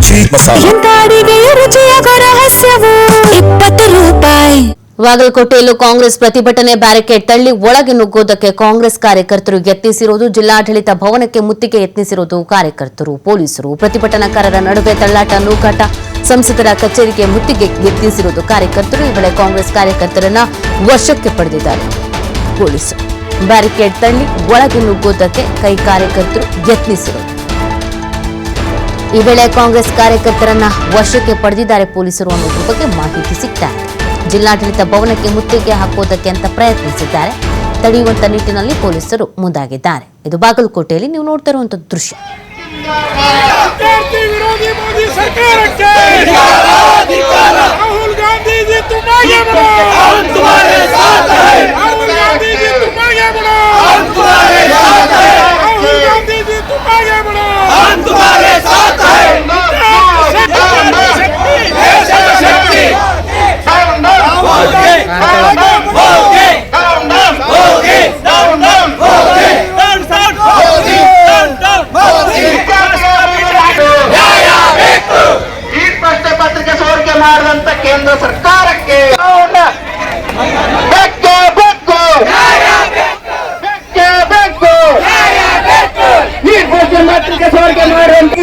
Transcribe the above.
ರುಚಿ ಮಸಾಲ ಅಡಿಗೆಯ ರುಚಿಯಾದ ರಹಸ್ಯವು 20 ರೂಪಾಯಿ. ಬಾಗಲಕೋಟೆಯಲ್ಲೂ ಕಾಂಗ್ರೆಸ್ ಪ್ರತಿಭಟನೆ ಬ್ಯಾರಿಕೇಡ್ ತಳ್ಳಿ ಒಳಗೆ ನುಗ್ಗೋದಕ್ಕೆ ಕಾಂಗ್ರೆಸ್ ಕಾರ್ಯಕರ್ತರು ಯತ್ನಿಸಿರುವುದು, ಜಿಲ್ಲಾಡಳಿತ ಭವನಕ್ಕೆ ಮುತ್ತಿಗೆ ಯತ್ನಿಸಿರುವುದು ಕಾರ್ಯಕರ್ತರು, ಪೊಲೀಸರು. ಪ್ರತಿಭಟನಾಕಾರರ ನಡುವೆ ತಳ್ಳಾಟ, ನೂಕಾಟ, ಸಂಸದರ ಕಚೇರಿಗೆ ಮುತ್ತಿಗೆ ಯತ್ನಿಸಿರುವುದು ಕಾರ್ಯಕರ್ತರು. ಈ ವೇಳೆ ಕಾಂಗ್ರೆಸ್ ಕಾರ್ಯಕರ್ತರನ್ನ ವಶಕ್ಕೆ ಪಡೆದಿದ್ದಾರೆ ಪೊಲೀಸರು. ಬ್ಯಾರಿಕೇಡ್ ತಳ್ಳಿ ಒಳಗೆ ನುಗ್ಗೋದಕ್ಕೆ ಕೈ ಕಾರ್ಯಕರ್ತರು ಯತ್ನಿಸಿರುವುದು. ಈ ವೇಳೆ ಕಾಂಗ್ರೆಸ್ ಕಾರ್ಯಕರ್ತರನ್ನ ವಶಕ್ಕೆ ಪಡೆದಿದ್ದಾರೆ ಪೊಲೀಸರು ಅನ್ನೋದ್ರ ಬಗ್ಗೆ ಮಾಹಿತಿ ಸಿಗ್ತಾ ಇದೆ. ಜಿಲ್ಲಾಡಳಿತ ಭವನಕ್ಕೆ ಮುತ್ತಿಗೆ ಹಾಕೋದಕ್ಕೆ ಅಂತ ಪ್ರಯತ್ನಿಸಿದ್ದಾರೆ. ತಡೆಯುವಂತ ನಿಟ್ಟಿನಲ್ಲಿ ಪೊಲೀಸರು ಮುಂದಾಗಿದ್ದಾರೆ. ಇದು ಬಾಗಲಕೋಟೆಯಲ್ಲಿ ನೀವು ನೋಡ್ತಾ ಇರುವಂತಹ ದೃಶ್ಯ. ಕೇಂದ್ರ ಸರ್ಕಾರಕ್ಕೆ ಈ ಘೋಷಣೆ ಮಾತ್ರಕ್ಕೆ ಸೋರಿಕೆ ಮಾಡುವಂತ